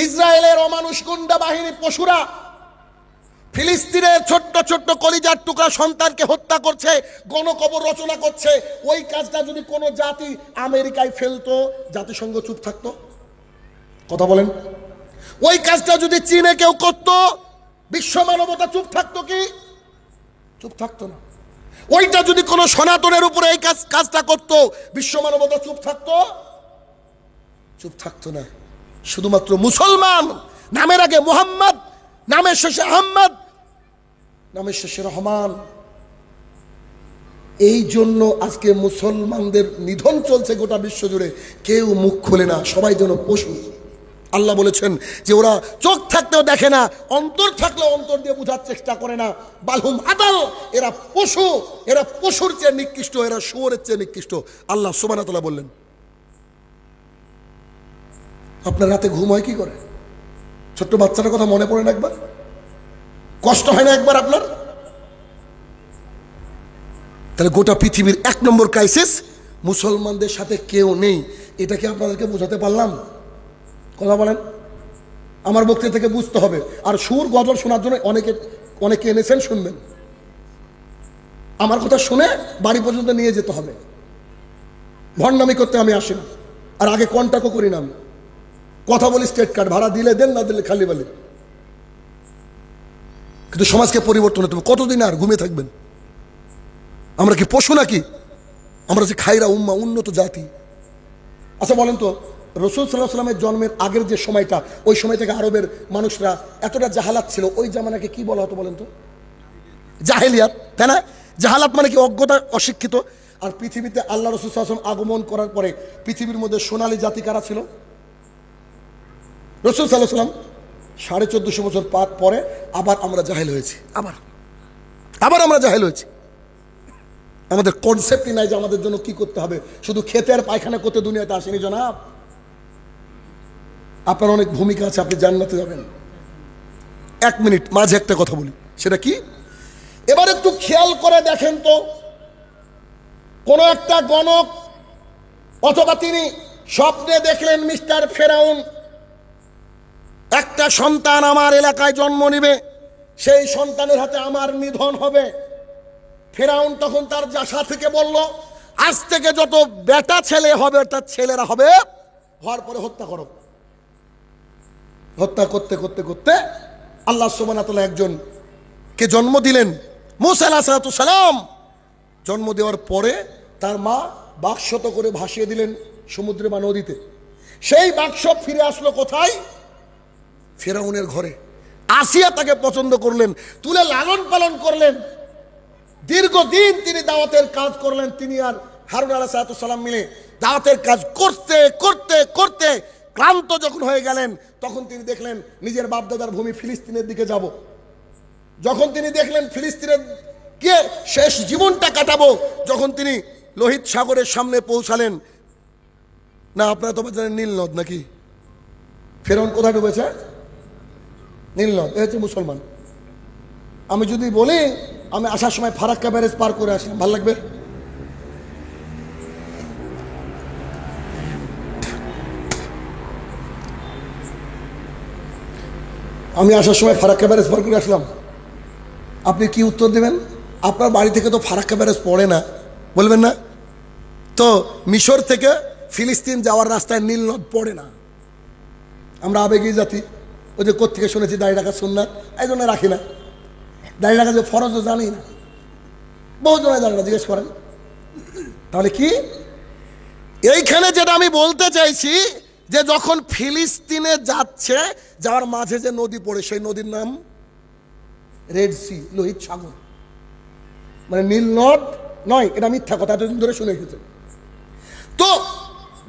ইসরায়েলের অমানুষ গুন্ডা বাহিনী পশুরা ফিলিস্তিনের ছোট্ট ছোট্ট কলিজার টুকরা সন্তানকে হত্যা করছে, গণকবর রচনা করছে। ওই কাজটা যদি কোনো জাতি আমেরিকায় ফেলতো, জাতিসংঘ চুপ থাকতো? কথা বলেন। ওই কাজটা যদি চীনে কেউ করতো, বিশ্ব মানবতা চুপ থাকতো কি? চুপ থাকতো না। ওইটা যদি কোনো সনাতনের উপরে এই কাজটা করতো, বিশ্ব মানবতা চুপ থাকতো? চুপ থাকতো না। শুধুমাত্র মুসলমান, নামের আগে মোহাম্মদ, নামের শেষে আহমদ, নামের শেষে রহমান। এই জন্য আজকে মুসলমানদের নিধন চলছে গোটা বিশ্ব জুড়ে। কেউ মুখ খোলে না, সবাই যেন পশু। আল্লাহ বলেছেন যে ওরা চোখ থাকতেও দেখে না, অন্তর থাকলেও অন্তর দিয়ে বোঝার চেষ্টা করে না। বালহুম আদাল, এরা পশু, এরা পশুর চেয়ে নিকৃষ্ট, এরা শুয়োরের চেয়ে নিকৃষ্ট। আল্লাহ সুবহানাহু ওয়া তাআলা বললেন। আপনার রাতে ঘুম হয় কি করে? ছোট্ট বাচ্চাটার কথা মনে পড়ে না একবার? কষ্ট হয় না একবার আপনার? তাহলে গোটা পৃথিবীর 1 নম্বর ক্রাইসিস মুসলমানদের সাথে কেউ নেই। এটা কি আপনাদেরকে বোঝাতে পারলাম? কথা বলেন। আমার বক্তৃতা থেকে বুঝতে হবে। আর সুর গজল শোনার জন্য অনেকে এনেছেন, শুনবেন। আমার কথা শুনে বাড়ি পর্যন্ত নিয়ে যেতে হবে। ভণ্ডামি করতে আমি আসি না, আর আগে কন্টাক্টও করি না। আমি কথা বলি স্টেট কার্ড, ভাড়া দিলে দেন, না দিলে খালি বলি। কিন্তু সমাজকে পরিবর্তন হতে হবে। কতদিন আর ঘুমিয়ে থাকবেন? আমরা কি পশু নাকি? আমরা যে খাইরা উম্মা, উন্নত জাতি। আচ্ছা বলেন তো, রাসূল সাল্লাল্লাহু আলাইহি ওয়াসাল্লামের জন্মের আগের যে সময়টা, ওই সময় থেকে আরবের মানুষরা এতটা জাহালাত ছিল, ওই জামানাকে কি বলা হতো বলেন তো? জাহেলিয়াত, তাই না? জাহালাত মানে কি? অজ্ঞতা, অশিক্ষিত। আর পৃথিবীতে আল্লাহ রাসূল সাল্লাল্লাহু আলাইহি ওয়াসাল্লাম আগমন করার পরে পৃথিবীর মধ্যে সোনালী জাতি কারা ছিল? রাসূল সাল্লাল্লাহু আলাইহি ওয়াসাল্লাম। 1450 বছর পরে আবার আমরা জাহেল হয়েছি। আবার আমরা জাহেল হয়েছি। আমাদের কনসেপ্টই নাই যে আমাদের জন্য কি করতে হবে। শুধু খেতে আর পায়খানা করতে দুনিয়াতে আসেনি জনাব। আপনার অনেক ভূমিকা আছে, আপনি জান্নাতে যাবেন। 1 মিনিট মাঝে একটা কথা বলি, সেটা কি? এবার একটু খেয়াল করে দেখেন তো, কোন একটা গণক অথবা তিনি স্বপ্নে দেখলেন মিস্টার ফেরাউন একটা সন্তান আমার এলাকায় জন্ম নিবে, সেই সন্তানের হাতে আমার নিধন হবে। ফেরাউন তখন তার জাসা থেকে বলল, আজ থেকে যত বেটা ছেলে হবে তার ছেলেরা হবে, হওয়ার পরে হত্যা করো। হত্যা করতে করতে করতে আল্লাহ সুবহানাহু ওয়া তাআলা একজনকে জন্ম দিলেন, মূসা আলাইহিস সালাম। জন্ম দেওয়ার পরে তার মা বাক্সত করে ভাসিয়ে দিলেন সমুদ্রে বা নদীতে। সেই বাক্স ফিরে আসলো কোথায়? ফেরাউনের ঘরে। আসিয়া তাকে পছন্দ করলেন, তুলে লালন পালন করলেন। দীর্ঘদিন তিনি দাওয়াতের কাজ করলেন। তিনি আর হারুন আলাইহিস সালাম মিলে দাওয়াতের কাজ করতে করতে করতে ক্লান্ত যখন হয়ে গেলেন, তখন তিনি দেখলেন নিজের বাপদাদার ভূমি ফিলিস্তিনের দিকে যাব। যখন তিনি দেখলেন ফিলিস্তিনের গিয়ে শেষ জীবনটা কাটাবো, যখন তিনি লোহিত সাগরের সামনে পৌঁছালেন, না আপনারা তো জানেন নীল নদ নাকি? ফেরাউন কোথায় ডুবেছে? নীল নদ। এ হচ্ছে মুসলমান। আমি যদি বলি আমি আসার সময় ফারাক্কা ব্যারেজ পার করে আসলাম, ভালো লাগবে? আমি আসার সময় ফারাক্কা ব্যারেজ পার করে আসলাম, আপনি কি উত্তর দেবেন? আপনার বাড়ি থেকে তো ফারাক্কা ব্যারেজ পড়ে না, বলবেন না? তো মিশর থেকে ফিলিস্তিন যাওয়ার রাস্তায় নীল নদ পড়ে না। আমরা আবেগী জাতি। ওই যে কোত্থেকে শুনেছি দাড়ি রাখা সুন্নাত, এই জন্য রাখি না। দাড়ি রাখা যে ফরজও জানি না, বহু জনে জানে না, জিজ্ঞেস করেন। তাহলে কি এইখানে যেটা আমি বলতে চাইছি, যে যখন ফিলিস্তিনে যাচ্ছে, যাওয়ার মাঝে যে নদী পড়ে, সেই নদীর নাম রেড সি, লোহিত সাগর। মানে নীল নদ নয়, এটা মিথ্যা কথা, এতদিন ধরে শুনে এসেছে। তো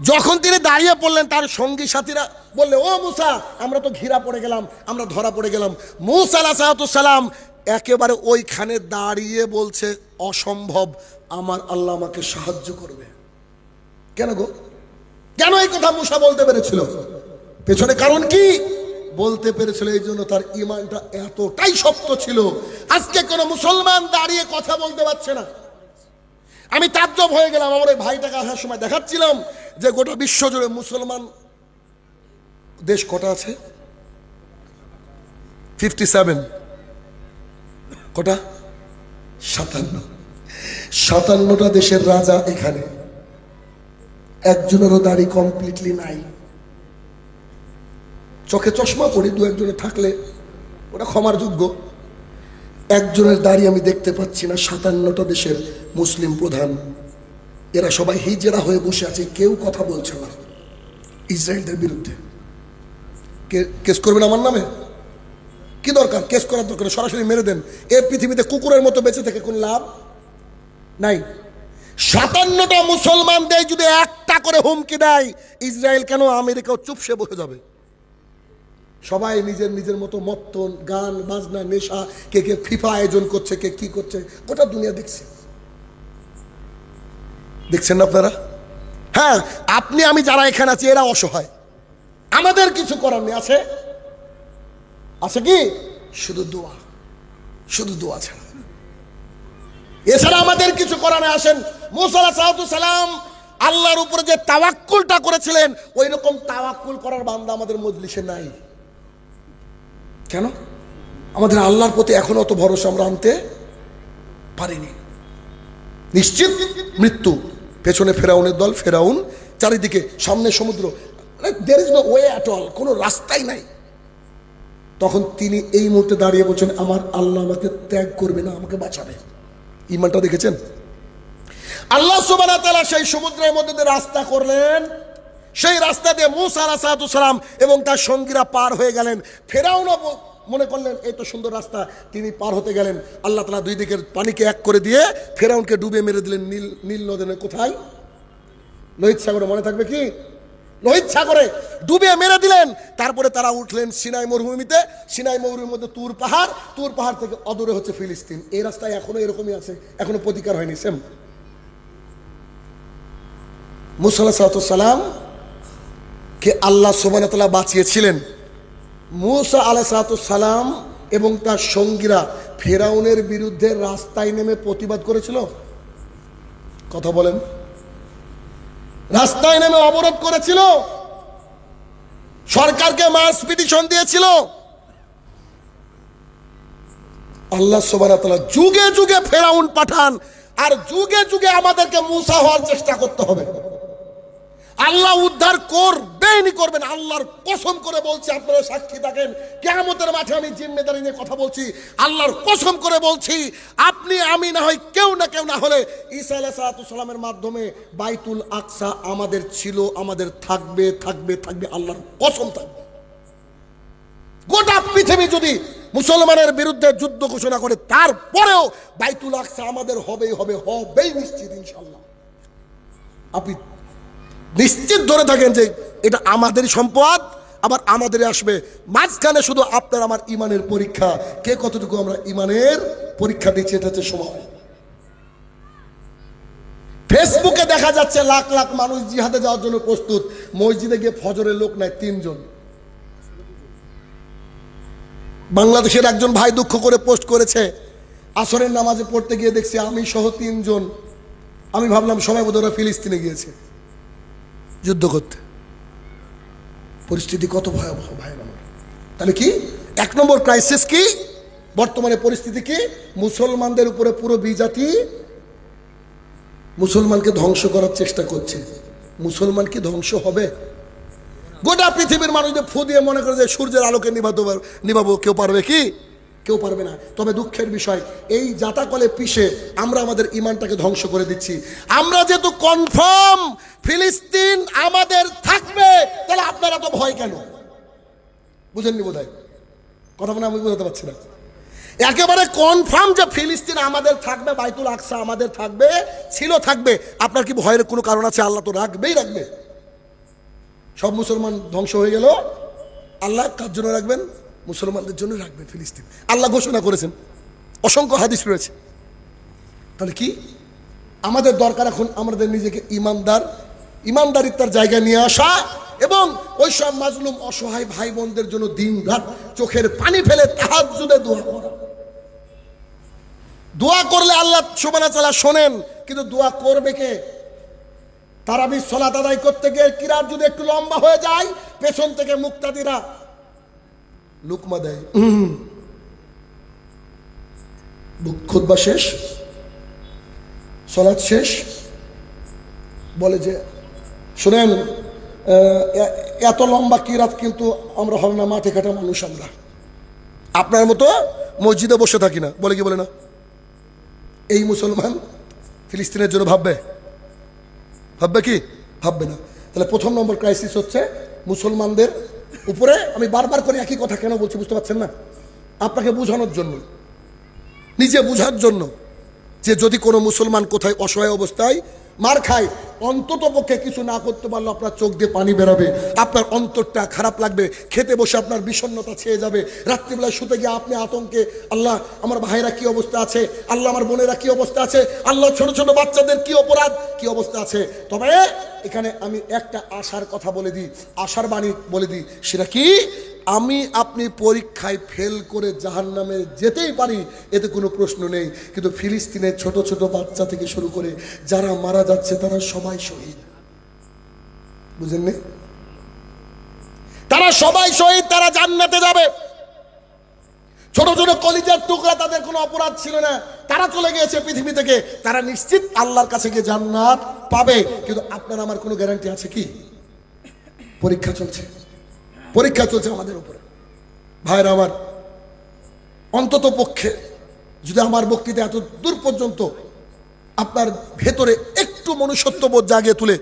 যখন তিনি দাঁড়িয়ে পড়লেন, তার সঙ্গী সাথীরা বললে, ও মুসা, আমরা তো ঘিরা পড়ে গেলাম, আমরা ধরা পড়ে গেলাম। মুসা আলাইহিস সালাম একেবারে ওইখানে দাঁড়িয়ে বলছে, অসম্ভব, আমার আল্লাহ আমাকে সাহায্য করবে। কেন গো? কেন এই কথা মুসা বলতে পেরেছিল? পেছনে কারণ কি? বলতে পেরেছিল এই জন্য তার ঈমানটা এতটাই শক্ত ছিল। আজকে কোন মুসলমান দাঁড়িয়ে কথা বলতে পারছে না। আমি তাজ্জব হয়ে গেলাম। আমার ওই ভাইটাকে আসার সময় দেখাচ্ছিলাম যে গোটা বিশ্ব জুড়ে মুসলমান দেশ কটা আছে? 57 কটা 57টা দেশের রাজা এখানে, একজনেরও দাড়ি কমপ্লিটলি নাই। চোখে চশমা পড়ি, দু একজনে থাকলে ওটা ক্ষমার যোগ্য। একজনের দাড়ি আমি দেখতে পাচ্ছি না। 57টা দেশের মুসলিম প্রধান, এরা সবাই হিজড়া হয়ে বসে আছে, কেউ কথা বলছে না ইসরায়েলদের বিরুদ্ধে। কেস করবেন আমার নামে? কি দরকার কেস করার? দরকার সরাসরি মেরে দেন। এই পৃথিবীতে কুকুরের মতো বেঁচে থেকে কোন লাভ নাই। 57টা মুসলমান দেশ যদি একটা করে হুমকি দেয়, ইসরায়েল কেন আমেরিকাও চুপসে বসে যাবে? সবাই নিজের নিজের মতো মত্তন, গান বাজনা, নেশা, কে কে ফিফা আয়োজন করছে, কে কি করছে, গোটা দুনিয়া দেখছে। দেখছেন না আপনারা? হ্যাঁ, আপনি আমি যারা এখানে আছি এরা অসহায়, আমাদের কিছু করার নেই। আছে আছে কি? শুধু দোয়া, শুধু দোয়া ছাড়া, এছাড়া আমাদের কিছু করার নেই। আসেন, মুসা আলাইহিস সালাম আল্লাহর উপরে যে তাওয়াক্কুলটা করেছিলেন, ওই রকম তাওয়াক্কুল করার বান্দা আমাদের মজলিসে নাই। কেন? আমাদের আল্লাহর প্রতি এখনো অত ভরসা আমরা আনতে পারিনি। নিশ্চিত মৃত্যু, পেছনে ফেরাউনের দল, ফেরাউন, চারিদিকে, সামনে সমুদ্র, there is no way at all, কোনো রাস্তাই নাই। তখন তিনি এই মুহূর্তে দাঁড়িয়ে বলছেন, আমার আল্লাহ আমাকে ত্যাগ করবে না, আমাকে বাঁচাবে। ঈমানটা দেখেছেন? আল্লাহ সুবহানাহু ওয়া তাআলা সেই সমুদ্রের মধ্যে দিয়ে রাস্তা করলেন, সেই রাস্তা দিয়ে মুসা আলাইহিস সালাম এবং তার সঙ্গীরা পার হয়ে গেলেন। ফেরাউনও মনে করলেন এই তো সুন্দর রাস্তা, তিনি পার হতে গেলেন। আল্লাহ তাআলা দুই দিকের পানিকে এক করে দিয়ে ফেরাউনকে ডুবে মেরে দিলেন নীল নদের কোথায়? লোহিত সাগরে। মনে থাকবে কি? লোহিত সাগরে ডুবে মেরে দিলেন। তারপরে তারা উঠলেন সিনাই মরুভূমিতে। সিনাই মরুভূমির মধ্যে তুর পাহাড়, তুর পাহাড় থেকে অদূরে হচ্ছে ফিলিস্তিন। এই রাস্তায় এখনো এরকমই আছে, এখনো প্রতিকার হয়নি। সেম মুসা আলাইহিস সালাম কে আল্লাহ সুবহানাহু ওয়া তাআলা বাঁচিয়েছিলেন। মুসা আলাইহিস সালাম এবং তার সঙ্গীরা ফেরাউনের বিরুদ্ধে রাস্তায় নেমে প্রতিবাদ করেছিল। কথা বলেন? রাস্তায় নেমে অবরোধ করেছিল, সরকারকে মাস পিটিশন দিয়েছিল। আল্লাহ সুবহানাহু ওয়া তাআলা যুগে যুগে ফেরাউন পাঠান, আর যুগে যুগে আমাদেরকে মুসা হওয়ার চেষ্টা করতে হবে। আল্লাহ উদ্ধার করবেনই করবেন, আল্লাহর কসম করে বলছি, আপনারা সাক্ষী থাকেন। কিয়ামতের মাঠে আমি জিম্মেদারি নিয়ে কথা বলছি, আল্লাহর কসম করে বলছি, আপনি আমি না হয় কেউ না হলে ঈসা আলাইহিস সালামের মাধ্যমে বাইতুল আকসা আমাদের ছিল, আমাদের থাকবে থাকবে থাকবে, আল্লাহর কসম থাকবে। গোটা পৃথিবী যদি মুসলমানের বিরুদ্ধে যুদ্ধ ঘোষণা করে, তারপরেও বাইতুল আকসা আমাদের হবেই হবে, হবেই নিশ্চিত ইনশাআল্লাহ। আপনি নিশ্চিত ধরে থাকেন যে এটা আমাদের সম্পদ, আবার আমাদের আসবে। মাঝখানে শুধু আপনার আমার ইমানের পরীক্ষা, কে কতটুকু আমরা ইমানের পরীক্ষা দিচ্ছি, এটা হচ্ছে সময়। ফেসবুকে দেখা যাচ্ছে লাখ লাখ মানুষ জিহাদে যাওয়ার জন্য প্রস্তুত, মসজিদে গিয়ে ফজরের লোক নাই 3 জন। বাংলাদেশের একজন ভাই দুঃখ করে পোস্ট করেছে, আসরের নামাজে পড়তে গিয়ে দেখছি আমি সহ 3 জন। আমি ভাবলাম সবাই বোধহয় ফিলিস্তিনে গিয়েছে যুদ্ধ করতে। পরিস্থিতি কত ভয়াবহ ভাই আমার। তাহলে কি 1 নম্বর ক্রাইসিস কি? বর্তমানে পরিস্থিতি কি? মুসলমানদের উপরে পুরো বিজাতি মুসলমানকে ধ্বংস করার চেষ্টা করছে। মুসলমান কি ধ্বংস হবে? গোটা পৃথিবীর মানুষদের ফু দিয়ে মনে করে যে সূর্যের আলোকে নিভাবো, কেউ পারবে কি? কেউ পারবে না। তবে দুঃখের বিষয়, এই জাতাকলে পিষে আমরা আমাদের ইমানটাকে ধ্বংস করে দিচ্ছি। আমরা যেহেতু কনফার্ম ফিলিস্তিন আমাদের থাকবে, তাহলে আপনারা তো ভয় কেন? বুঝেননি বোধহয় কথা, মানে আমি বোঝাতে পারছি না। একেবারে কনফার্ম যে ফিলিস্তিন আমাদের থাকবে, বাইতুল আকসা আমাদের থাকবে, ছিল থাকবে, আপনার কি ভয়ের কোনো কারণ আছে? আল্লাহ তো রাখবেই রাখবে। সব মুসলমান ধ্বংস হয়ে গেল, আল্লাহ কার জন্য রাখবেন? মুসলমানদের জন্য রাখবেন ফিলিস্তিন। আল্লাহ ঘোষণা করেছেন, অসংখ্য হাদিস রয়েছে। তাহলে কি আমাদের দরকার? এখন আমাদের নিজেকে ইমানদারিত্বের জায়গায় নিয়ে আসা, এবং ওই সব মাজলুম অসহায় ভাই বোনদের জন্য দিন রাত চোখের পানি ফেলে তাহাজ্জুদে দোয়া করা। দোয়া করলে আল্লাহ সুবহানাহু ওয়া তাআলা শোনেন, কিন্তু দোয়া করবে কে? তারাবির সালাত আদায় করতে গিয়ে কিরাত যদি একটু লম্বা হয়ে যায়, পেছন থেকে মুক্তাদিরা লুকমা দেয়, খুতবা শেষ, সালাত শেষ, বলে যে শুনেন এত লম্বা কিরাত কিন্তু আমরা হবে না, মাঠে কাটা মানুষ আমরা, আপনার মতো মসজিদে বসে থাকি না। বলে কি বলে না? এই মুসলমান ফিলিস্তিনের জন্য ভাববে? ভাববে কি? ভাববে না। তাহলে প্রথম নম্বর ক্রাইসিস হচ্ছে মুসলমানদের উপরে। আমি বারবার করে একই কথা কেন বলছি বুঝতে পারছেন না? আপনাকে বোঝানোর জন্য, নিজে বুঝার জন্য, যে যদি কোনো মুসলমান কোথায় অসহায় অবস্থায় মার খায়, অন্তত পক্ষে কিছু না করতে পারলে আপনার চোখ দিয়ে পানি বেরোবে, আপনার অন্তরটা খারাপ লাগবে, খেতে বসে আপনার বিষণ্ণতা ছেয়ে যাবে, রাত্রিবেলায় শুতে গিয়ে আপনি আতঙ্কে, আল্লাহ আমার ভাইরা কি অবস্থা আছে, আল্লাহ আমার বোনেরা কি অবস্থা আছে, আল্লাহ ছোট ছোট বাচ্চাদের কি অপরাধ, কি অবস্থা আছে। তবে এখানে আমি একটা আশার কথা বলে দিই, আশার বাণী বলে দিই। সেটা কি? আমি আপনি পরীক্ষায় ফেল করে জাহান্নামে যেতেই পারি, এতে কোনো প্রশ্ন নেই, কিন্তু ফিলিস্তিনের ছোট ছোট বাচ্চা থেকে শুরু করে যারা মারা যাচ্ছে তারা সবাই শহীদ। বুঝেননি? তারা সবাই শহীদ, তারা জান্নাতে যাবে। ছোট ছোট কলিজার টুকরা, তাদের কোনো অপরাধ ছিল না, তারা চলে গিয়েছে পৃথিবী থেকে, তারা নিশ্চিত আল্লাহর কাছে গিয়ে জান্নাত পাবে। কিন্তু আপনার আমার কোনো গ্যারান্টি আছে কি? পরীক্ষা চলছে, পরীক্ষা চলছে আমাদের উপরে। ভাইরা আমার, অন্তত পক্ষে যদি আমার বক্তৃতা এত দূর পর্যন্ত আপনার ভেতরে একটু মনুষ্যত্ববোধ জাগিয়ে তুলে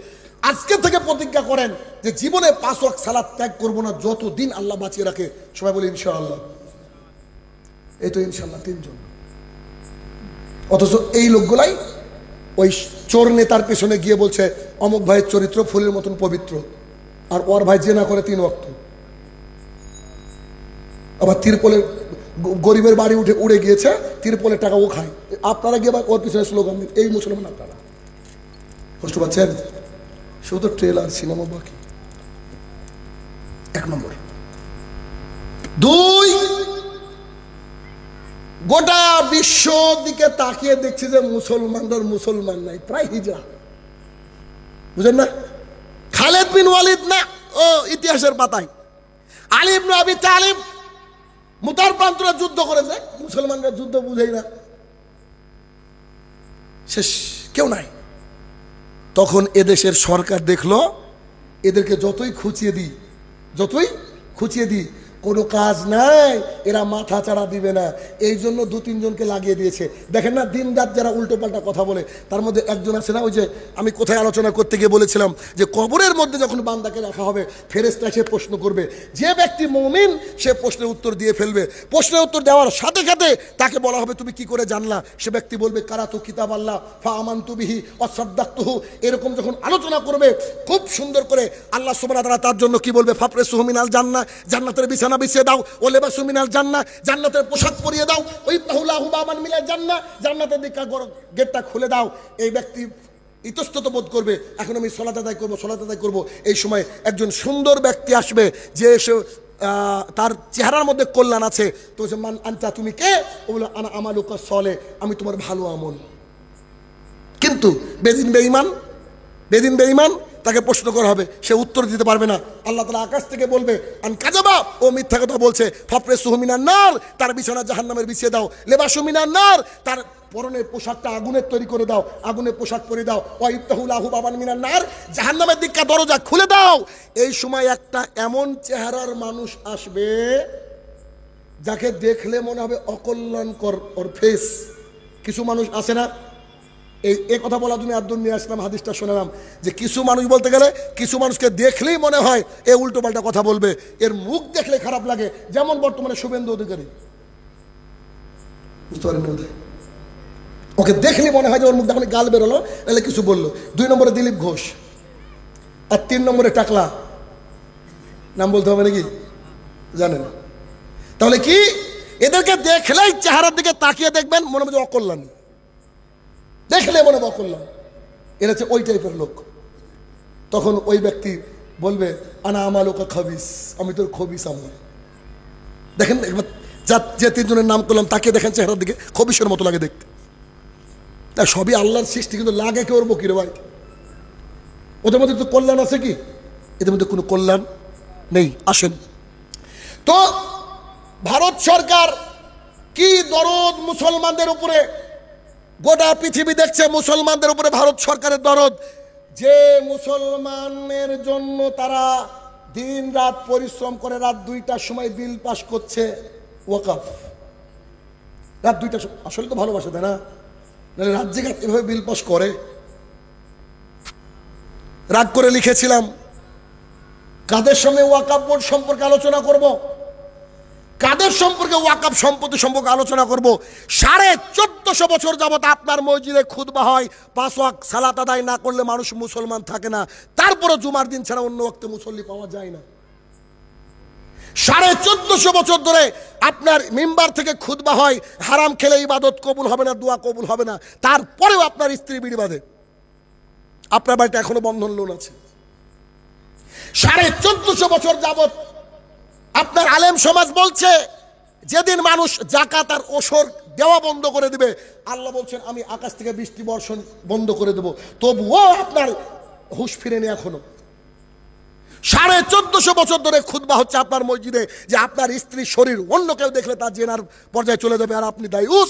আজকে থেকে প্রতিজ্ঞা করেন যে জীবনে 5 ওয়াক্ত সালাত ত্যাগ করবো না যতদিন আল্লাহ বাঁচিয়ে রাখে। সবাই বলি ইনশাআল্লাহ। এই তো ইনশাআল্লাহ 3 জন। অথচ এই লোকগুলাই ওই চোর নেতার পেছনে গিয়ে বলছে অমুক ভাইয়ের চরিত্র ফুলের মতন পবিত্র, আর ওর ভাই জেনা করে 3 ওয়াক্ত। আবার তিরপলের গরিবের বাড়ি উড়ে গিয়েছে, তিরপলের টাকা ও খায়, আপনারা গিয়ে ওর পিছনে স্লোগান দিন। এই মুসলমান আপনারা, কষ্ট পাচ্ছেন? শুধু তো ট্রেলার, সিনেমা বাকি। 1 নম্বর। 2, গোটা বিশ্ব দিকে তাকিয়ে দেখছি যে মুসলমানদের মুসলমান নাই, প্রায় হিজড়া। বুঝেন না? খালেদ বিন ওয়ালিদ না ও ইতিহাসের পাতায়, আলী ইবনে আবি তালিব মুতার প্রান্তরে যুদ্ধ করেছে, মুসলমানরা যুদ্ধ বুঝেই না, শেষ কেউ নাই। তখন এদেশের সরকার দেখলো এদেরকে যতই খুঁচিয়ে দিই কোনো কাজ নাই, এরা মাথা চাড়া দিবে না, এই জন্য 2-3 জনকে লাগিয়ে দিয়েছে। দেখেন না দিন রাত যারা উল্টো পাল্টা কথা বলে, তার মধ্যে একজন আছে না, ওই যে আমি কোথায় আলোচনা করতে গিয়ে বলেছিলাম যে কবরের মধ্যে যখন বান্দাকে রাখা হবে, ফেরেশতা এসে প্রশ্ন করবে, যে ব্যক্তি মুমিন সে প্রশ্নের উত্তর দিয়ে ফেলবে, প্রশ্নের উত্তর দেওয়ার সাথে সাথে তাকে বলা হবে তুমি কি করে জানলা? সে ব্যক্তি বলবে কারাতু কিতাব আল্লাহ ফা আমানতু বিহি ওয়া সাদ্দাকতুহু। এরকম যখন আলোচনা করবে খুব সুন্দর করে, আল্লাহ সুবহানাহু ওয়া তাআলা তার জন্য কি বলবে? ফাফরেসুহু মিনাল জান্নাহ, জান্নাতের বিছানা বিছিয়ে দাও, ও লেবাসু মিনাল জান্নাহ, জান্নাতের পোশাক পরিয়ে দাও, ওই তাহুলাহু বামান মিনাল জান্নাহ, জান্নাতের দিকে গেটটা খুলে দাও। এই ব্যক্তি ইতস্তত বোধ করবে, এখন আমি সালাত আদায় করবো। এই সময় একজন সুন্দর ব্যক্তি আসবে, যে এসে তার চেহারার মধ্যে কল্যাণ আছে, তো মান আনতা, তুমি কে? ও বলে আনা আমালুকা সলে, আমি তোমার ভালো আমল। কিন্তু বেদিন বেঈমান তাকে প্রশ্ন করা হবে, সে উত্তর দিতে পারবে না। আল্লাহ তাআলা আকাশ থেকে বলবে আন কাযাবা, ও মিথ্যা কথা বলছে, ফাফরেসুহু মিনান নার, তার বিছানা জাহান্নামের বিছিয়ে দাও, লেবাসু মিনান নার, তার পরনের পোশাকটা আগুনের তৈরি করে দাও, আগুনের পোশাক পরে দাও, ওয়াইফতাহুলাহু বাবান মিনান নার, জাহান্নামের দিকটা দরজা খুলে দাও। এই সময় একটা এমন চেহারার মানুষ আসবে যাকে দেখলে মনে হবে অকল্যাণকর ওর ফেস। কিছু মানুষ আসে না, এই কথা বলার জন্য আব্দুল নিয়ে আসলাম, হাদিসটা শোনালাম যে কিছু মানুষ বলতে গেলে কিছু মানুষকে দেখলেই মনে হয় এ উল্টো পাল্টা কথা বলবে, এর মুখ দেখলে খারাপ লাগে। যেমন বর্তমানে শুভেন্দু অধিকারী, বুঝতে পারেন না, ওকে দেখলে মনে হয় যে ওর মুখ যখন গাল বেরোলো তাহলে কিছু বললো। 2 নম্বরে দিলীপ ঘোষ, আর 3 নম্বরে টাকলা, নাম বলতে হবে নাকি জানেন? তাহলে কি এদেরকে দেখলেই চেহারার দিকে তাকিয়ে দেখবেন মনে হবে অকল্যাণ, দেখলে মনে হবে অকল্যাণ, এরা হচ্ছে ওই টাইপের লোক। তখন ওই ব্যক্তি বলবে আনা আমালুকা খাবিস, আমি তোর খবিস আমল। দেখেন একবার যে 3 জনের নাম করলাম তাকে দেখেন চেহারার দিকে খবিসের মতো লাগে দেখতে। তা সবই আল্লাহর সৃষ্টি, কিন্তু লাগে কেউ বকিরে ভাই, ওদের মধ্যে তো কল্যাণ আছে কি? এদের মধ্যে কোনো কল্যাণ নেই। আসেন তো ভারত সরকার কি দরদ মুসলমানদের উপরে, গোটা পৃথিবী দেখছে মুসলমানদের উপরে ভারত সরকারের দরদ। যে মুসলমানের জন্য তারা দিন রাত পরিশ্রম করে রাত 2টার সময় বিল পাস করছে ওয়াকফ, রাত 2টার সময়। আসলে তো ভালোবাসে, তাই না? নাহলে রাত জেগে এভাবে বিল পাস করে। রাগ করে লিখেছিলাম কাদের সঙ্গে ওয়াকফ বোর্ড সম্পর্কে আলোচনা করব, কাদের সম্পর্কে ওয়াকফ সম্পত্তি সম্পর্কে আলোচনা করব। 1450 বছর যাবত আপনার মসজিদে খুতবা হয়, 5 ওয়াক্ত সালাত আদায় না করলে মানুষ মুসলমান থাকে না, তারপরে জুমার দিন ছাড়া অন্য ওয়াক্তে মুসল্লি পাওয়া যায় না। 1450 বছর ধরে আপনার মিম্বার থেকে খুতবা হয়, হারাম খেলে ইবাদত কবুল হবে না, দোয়া কবুল হবে না, তারপরেও আপনার স্ত্রী বিড়ি বাঁধে, আপনার বাড়িতে এখনো বন্ধন লোন আছে। 1450 বছর যাবত আপনার আলেম সমাজ বলছে যেদিন মানুষ জাকাত আর ওসর দেওয়া বন্ধ করে দিবে, আল্লাহ বলছেন আমি আকাশ থেকে বৃষ্টি বর্ষণ বন্ধ করে দেব, তবুও আপনার হুঁশ ফিরেনি এখনো। 1450 বছর ধরে খুতবা হচ্ছে আপনার মসজিদে যে আপনার স্ত্রীর শরীর অন্য কেউ দেখলে তার জেনার পর্যায়ে চলে যাবে, আর আপনি দায়ুস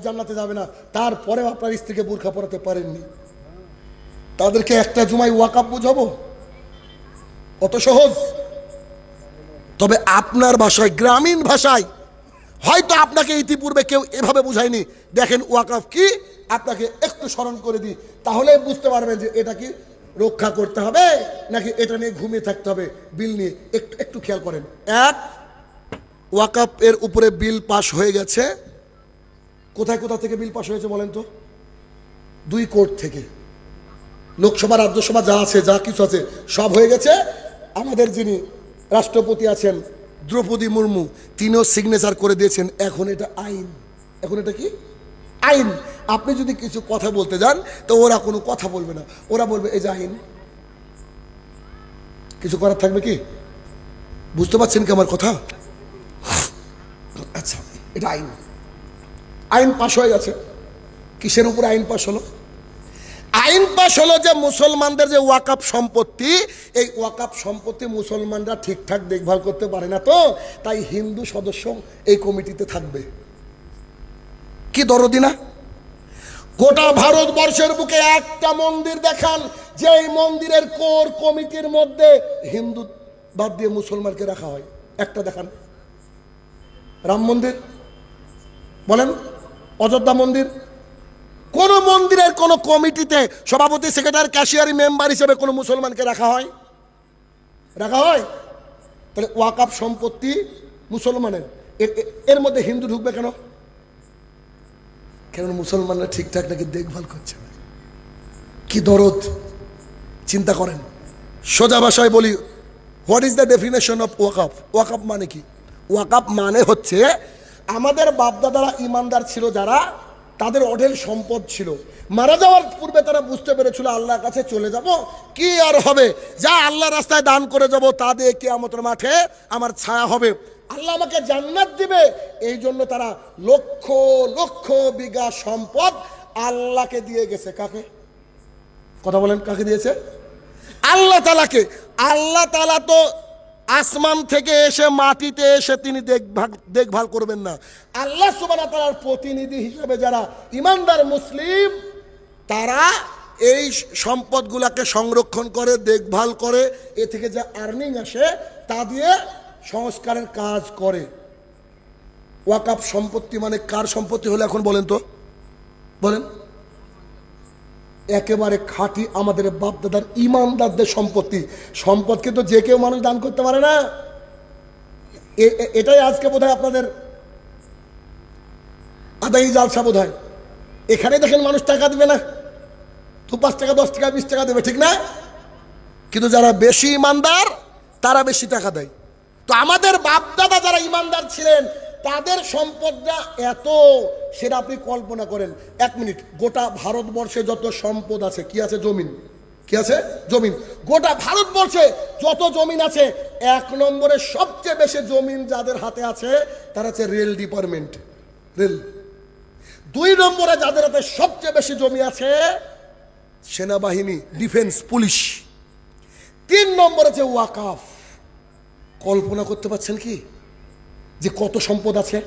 জান্নাতে যাবে না, তারপরেও আপনার স্ত্রীকে বুরখা পরাতে পারেননি। তাদেরকে একটা জুমায় ওয়াকফ বুঝাবো? অত সহজ? তবে আপনার ভাষায়, গ্রামীণ ভাষায় হয়তো আপনাকে ইতিপূর্বে কেউ এভাবে বুঝায়নি। দেখেন ওয়াকফ কি, আপনাকে একটু স্মরণ করে দিই, তাহলে বুঝতে পারবেন যে এটা কি রক্ষা করতে হবে নাকি এটা নিয়ে ঘুমিয়ে থাকতে হবে। বিল নিয়ে একটু খেয়াল করেন। এক, ওয়াকফ এর উপরে বিল পাস হয়ে গেছে। কোথায় কোথা থেকে বিল পাস হয়েছে বলেন তো? 2 কোর্ট থেকে, লোকসভা রাজ্যসভা যা আছে, যা কিছু আছে সব হয়ে গেছে। আমাদের যিনি রাষ্ট্রপতি আছেন দ্রৌপদী মুর্মু, তিনিও সিগনেচার করে দিয়েছেন। এখন এটা আইন। এখন এটা কি? আইন। আপনি যদি কিছু কথা বলতে যান তো ওরা কোনো কথা বলবে না, ওরা বলবে এই যে আইন। কিছু করার থাকবে কি? বুঝতে পারছেন কি আমার কথা? আচ্ছা, এটা আইন। আইন পাশ হয়ে গেছে। কিসের উপরে আইন পাশ হলো? আইন পাশ হলো যে মুসলমানদের যে ওয়াকফ সম্পত্তি, এই ওয়াকফ সম্পত্তি মুসলমানরা ঠিকঠাক দেখভাল করতে পারে না, তো তাই হিন্দু সদস্য এই কমিটিতে থাকবে। কি দরদি না? গোটা ভারতবর্ষের বুকে একটা মন্দির দেখান যে এই মন্দিরের কোর কমিটির মধ্যে হিন্দু বাদ দিয়ে মুসলমানকে রাখা হয়। একটা দেখান। রাম মন্দির বলেন, অযোধ্যা মন্দির, কোন মন্দিরের কোন কমিটিতে সভাপতি, সেক্রেটারি, ক্যাশিয়ারি, মেম্বার হিসেবে কোন মুসলমানকে রাখা হয়? রাখা হয়? তাহলে ওয়াকফ সম্পত্তি মুসলমানের, এর মধ্যে হিন্দু ঢুকবে কেন? কেন? মুসলমানরা ঠিকঠাক নাকি দেখভাল করছে না। কি দরদ! চিন্তা করেন। সোজা ভাষায় বলি, what is the definition of ওয়াকফ? ওয়াকফ মানে কি? ওয়াকফ মানে হচ্ছে আমাদের বাপদাদারা ইমানদার ছিল, যারা তাদের অঢেল সম্পদ ছিল, মারা যাওয়ার পূর্বে তারা বুঝতে পেরেছিল আল্লাহর কাছে চলে যাব, কি আর হবে, যা আল্লাহ রাস্তায় দান করে যাব তা দিয়ে কিয়ামতের মাঠে আমার ছায়া হবে, আল্লাহ আমাকে জান্নাত দিবে। এই জন্য তারা লক্ষ লক্ষ বিঘা সম্পদ আল্লাহকে দিয়ে গেছে। কাকে? কথা বলেন, কাকে দিয়েছে? আল্লাহ তাআলাকে। আল্লাহ তাআলা তো আসমান থেকে এসে মাটিতে এসে তিনি দেখভাল করবেন না। আল্লাহ সুবহানাহু ওয়া তাআলার প্রতিনিধি হিসেবে যারা ইমানদার মুসলিম, তারা এই সম্পদগুলোকে সংরক্ষণ করে, দেখভাল করে, এ থেকে যা আর্নিং আসে তা দিয়ে সংস্কারের কাজ করে। ওয়াকফ সম্পত্তি মানে কার সম্পত্তি হলো এখন বলেন তো? বলেন। একেবারে খাঁটি আমাদের বাপদাদার ইমানদারদের সম্পত্তি। সম্পদকে তো যে কেউ মানুষ দান করতে পারে না। এটাই আজকে বোধহয় আপনাদের আদায়ী জালসা বোধহয়। এখানে দেখেন মানুষ টাকা দিবে না, 5 টাকা, 10 টাকা, 20 টাকা দেবে, ঠিক না? কিন্তু যারা বেশি ইমানদার তারা বেশি টাকা দেয়। তো আমাদের বাপদাদা যারা ইমানদার ছিলেন তাদের সম্পদটা এত, সেটা আপনি কল্পনা করেন। 1 মিনিট, গোটা ভারতবর্ষে যত সম্পদ আছে, কি আছে? জমিন। কি আছে? জমিন। গোটা ভারতবর্ষে যত জমিন আছে, 1 নম্বরে সবচেয়ে বেশি জমিন যাদের হাতে আছে তারা হচ্ছে রেল ডিপার্টমেন্ট, রেল। 2 নম্বরে যাদের হাতে সবচেয়ে বেশি জমি আছে সেনাবাহিনী, ডিফেন্স, পুলিশ। 3 নম্বরে আছে ওয়াকফ। কল্পনা করতে পারছেন কি? যে কত সম্পদ আছে।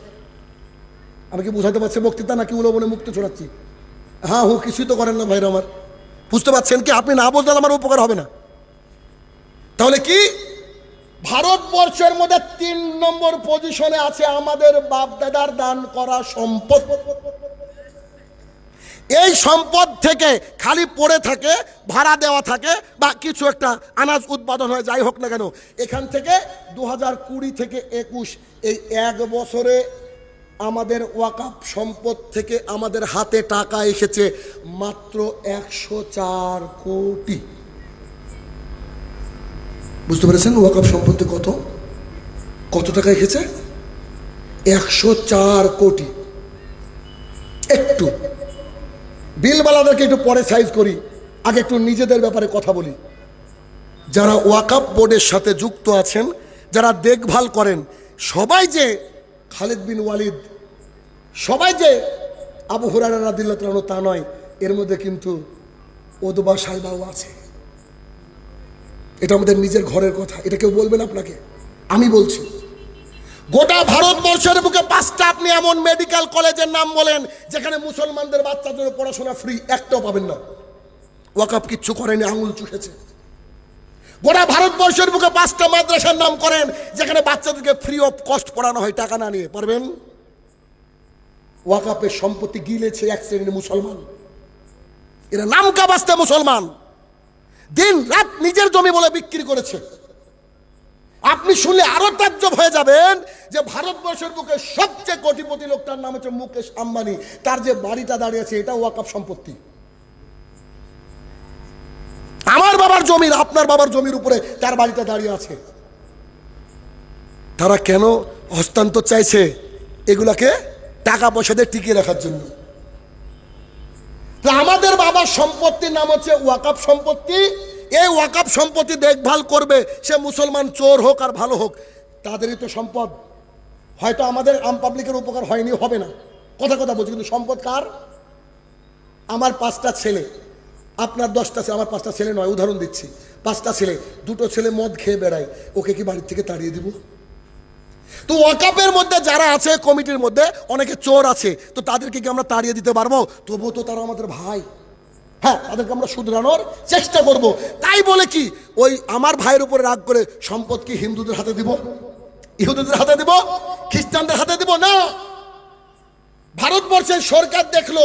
আমি কি বুঝাতে পারছি বক্তৃতা নাকি উলো বলে মুক্ত ছড়াচ্ছি? হ্যাঁ হু কিছুই তো করেন না ভাইরা আমার, বুঝতে পারছেন কি? আপনি না বলতে আমার উপকার হবে না। তাহলে কি ভারতবর্ষের মধ্যে 3 নম্বর পজিশনে আছে আমাদের বাপদাদার দান করা সম্পদ। এই সম্পদ থেকে খালি পড়ে থাকে, ভাড়া দেওয়া থাকে বা কিছু একটা আনাজ উৎপাদন হয়, যাই হোক না কেন, এখান থেকে 2020 থেকে 21 এই 1 বছরে আমাদের ওয়াকাফ সম্পদ থেকে আমাদের হাতে টাকা এসেছে মাত্র 104 কোটি। বুঝতে পেরেছেন ওয়াকাফ সম্পত্তি কত কত টাকা এসেছে? 104 কোটি। একটু বিলবালাদেরকে একটু পরে সাইজ করি, আগে একটু নিজেদের ব্যাপারে কথা বলি। যারা ওয়াকাফ বোর্ডের সাথে যুক্ত আছেন, যারা দেখভাল করেন, সবাই যে খালিদ বিন ওয়ালিদ, সবাই যে আবু হুরায়রা রাদিয়াল্লাহু তাআলা তা নয়, এর মধ্যে কিন্তু ওদবা সাহেবাও আছে। এটা আমাদের নিজের ঘরের কথা, এটা কেউ বলবেন আপনাকে, আমি বলছি। গোটা ভারতবর্ষের বুকে 5টা আপনি এমন মেডিকেল কলেজের নাম বলেন যেখানে মুসলমানদের বাচ্চাদের পড়াশোনা ফ্রি, একটাও পাবেন না। ওয়াকাফ কিচ্ছু করেনি, আঙুল চুষেছে। গোটা ভারতবর্ষের বুকে 5টা মাদ্রাসার নাম করেন যেখানে বাচ্চাদেরকে ফ্রি অফ কস্ট পড়ানো হয়, টাকা না নিয়ে, পারবেন? ওয়াকাফের সম্পত্তি গিলেছে এক শ্রেণীর মুসলমান, এরা নামকা বাস্তে মুসলমান, দিন রাত নিজের জমি বলে বিক্রি করেছে। আপনি শুনলে আরো তাজ্জব হয়ে যাবেন যে ভারতবর্ষের বুকে সবচেয়ে কোটিপতি লোকটার নাম হচ্ছে মুকেশ আম্বানি, তার যে বাড়িটা দাঁড়িয়ে আছে এটা ওয়াকাফ সম্পত্তি। আমার বাবার জমির, আপনার বাবার জমির উপরে তার বাড়িটা দাঁড়িয়ে আছে। তারা কেন হস্তান্তর চাইছে? এগুলাকে টাকা পয়সা দিয়ে টিকিয়ে রাখার জন্য। আমাদের বাবার সম্পত্তির নাম হচ্ছে ওয়াকাফ সম্পত্তি। এই ওয়াকাফ সম্পত্তি দেখভাল করবে সে মুসলমান, চোর হোক আর ভালো হোক, তাদেরই তো সম্পদ। হয়তো আমাদের আম পাবলিকের উপকার হয়নি, হবে না, কথা কথা বলছি, কিন্তু সম্পদ কার? আমার 5টা ছেলে, আপনার 10টা ছেলে, আমার 5টা ছেলে নয়, উদাহরণ দিচ্ছি। 5টা ছেলে, 2টো ছেলে মদ খেয়ে বেড়ায়, ওকে কি বাড়ির থেকে তাড়িয়ে দিব? তো ওয়াকাফের মধ্যে যারা আছে, কমিটির মধ্যে অনেকে চোর আছে, তো তাদেরকে কি আমরা তাড়িয়ে দিতে পারবো? তবুও তো তারা আমাদের ভাই, হ্যাঁ, তাদেরকে আমরা শুধরানোর চেষ্টা করব। তাই বলে কি ওই আমার ভাইয়ের উপরে রাগ করে সম্পদ কি হিন্দুদের হাতে দিব, ইহুদিদের হাতে দিব, খ্রিস্টানদের হাতে দিব? না। ভারতবর্ষের সরকার দেখলো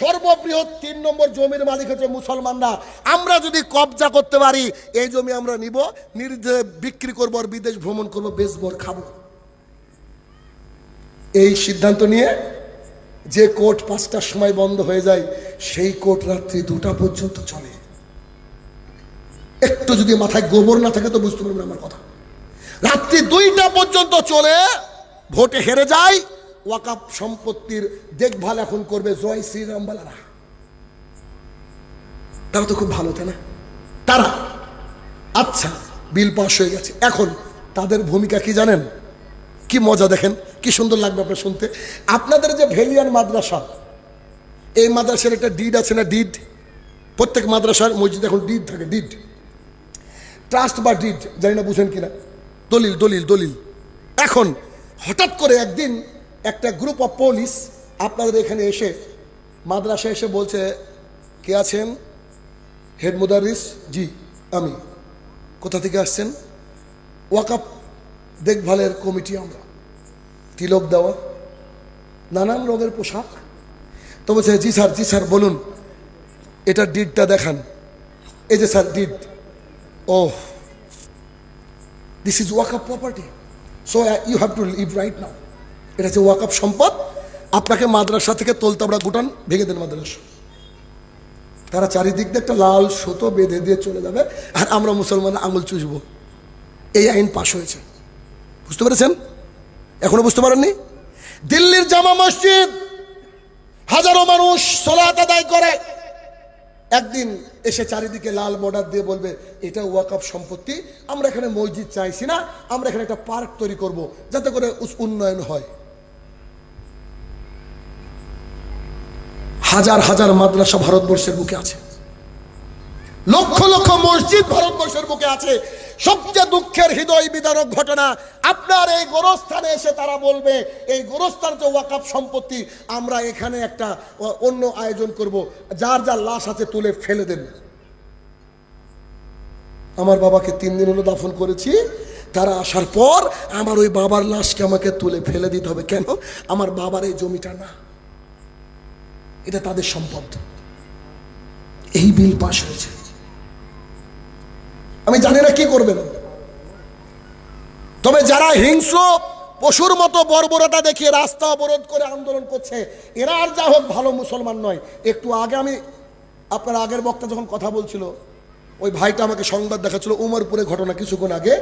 সর্ববৃহৎ 3 নম্বর জমির মালিক হচ্ছে মুসলমানরা, আমরা যদি কবজা করতে পারি এই জমি আমরা নিব, নির্দ্বিধায় বিক্রি করবো, আর বিদেশ ভ্রমণ করবো, বেচবো, খাবো। এই সিদ্ধান্ত নিয়ে যে কোর্ট 5টার সময় বন্ধ হয়ে যায়, সেই কোর্ট রাত্রি 2টা পর্যন্ত চলে। একটু যদি মাথায় গোবর না থাকে তো বুঝতে পারবেন আমার কথা। রাত্রি 2টা পর্যন্ত চলে, ভোটে হেরে যায়। ওয়াকাফ সম্পত্তির দেখভাল এখন করবে জয় শ্রীরাম বালারা। তারা তো খুব ভালো, তাই না? তারা আচ্ছা, বিল পাস হয়ে গেছে, এখন তাদের ভূমিকা কি জানেন? কি মজা, দেখেন কি সুন্দর লাগবে আপনার শুনতে। আপনাদের যে ভেলিয়ান মাদ্রাসা, এই মাদ্রাসার একটা ডিড আছে না, ডিড? প্রত্যেক মাদ্রাসার মসজিদে এখন ডিড থাকে, ডিড, ট্রাস্ট বা ডিড, জানি না বুঝেন কিনা, দলিল দলিল দলিল। এখন হঠাৎ করে একদিন একটা গ্রুপ অফ পুলিশ আপনাদের এখানে এসে, মাদ্রাসা এসে বলছে, কে আছেন? হেড মুদারিস, জি আমি। কোথা থেকে আসছেন? ওয়াকাফ দেখভালের কমিটি আমরা। তিলক দেওয়া, নানান রঙের পোশাক। তো বলছে, জি স্যার, জি স্যার বলুন, এটা ডিডটা দেখান। এই যে স্যার ডিড। ও, দিস ইজ ওয়াকাফ property, so you have to leave right now. এটা হচ্ছে ওয়াকাফ সম্পদ, আপনাকে মাদ্রাসা থেকে তোলতাবড়া গুটান ভেঙে দেন মাদ্রাসা। তারা চারিদিক দিয়ে একটা লাল সুতো বেঁধে দিয়ে চলে যাবে, আর আমরা মুসলমান আঙুল চুষবো। এই আইন পাশ হয়েছে, বুঝতে পেরেছেন? এখনো বুঝতে পারেননি? দিল্লির জামা মসজিদ হাজারো মানুষ সালাত আদায় করে, একদিন এসে চারিদিকে লাল বর্ডার দিয়ে বলবে, এটা ওয়াকাফ সম্পত্তি, আমরা এখানে মসজিদ চাইছি না, আমরা এখানে একটা পার্ক তৈরি করব যাতে করে উন্নয়ন হয়। হাজার হাজার মাদ্রাসা ভারতবর্ষের বুকে আছে, লক্ষ লক্ষ মসজিদ ভারতবর্ষের বুকে আছে। সবচেয়ে দুঃখের হৃদয় বিদারক ঘটনা, আপনার এই গোরস্থানে এসে তারা বলবে এই গোরস্থান যে ওয়াকফ সম্পত্তি, আমরা এখানে একটা অন্য আয়োজন করব, যার যার লাশ আছে তুলে ফেলে দেন। আমার বাবাকে 3 দিন হলো দাফন করেছি, তারা আসার পর আমার ওই বাবার লাশকে আমাকে তুলে ফেলে দিতে হবে। কেন? আমার বাবার এই জমিটা না, এটা তাদের সম্পদ। এই বিল পাশ হয়েছে, আমি জানি না কি করবেন। তবে যারা হিংস্র পশুর মতো বর্বরতা দেখিয়ে রাস্তা অবরোধ করে আন্দোলন করছে, এরা আর যা হোক ভালো মুসলমান নয়। একটু আগে আমি আপনার আগের বক্তা যখন কথা বলছিল, ওই ভাইটা আমাকে সংবাদ দেখাচ্ছিল উমরপুরে ঘটনা, কিছুক্ষণ আগে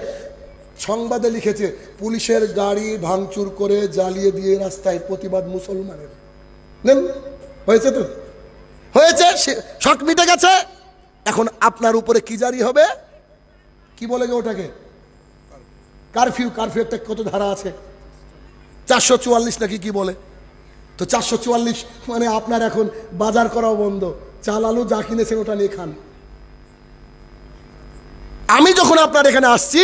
সংবাদে লিখেছে পুলিশের গাড়ি ভাঙচুর করে জ্বালিয়ে দিয়ে রাস্তায় প্রতিবাদ মুসলমানের। নেন, হয়েছে তো হয়েছে, শক মিটে গেছে। এখন আপনার উপরে কি জারি হবে? কি বলে যে ওটাকে কারফিউ। কারফিউ একটা কত ধারা আছে, 444 নাকি কি বলে। তো 444 মানে আপনার এখন বাজার করাও বন্ধ, চাল আলু যা কিনেছেন ওটা নিয়ে খান। আমি যখন আপনার এখানে আসছি,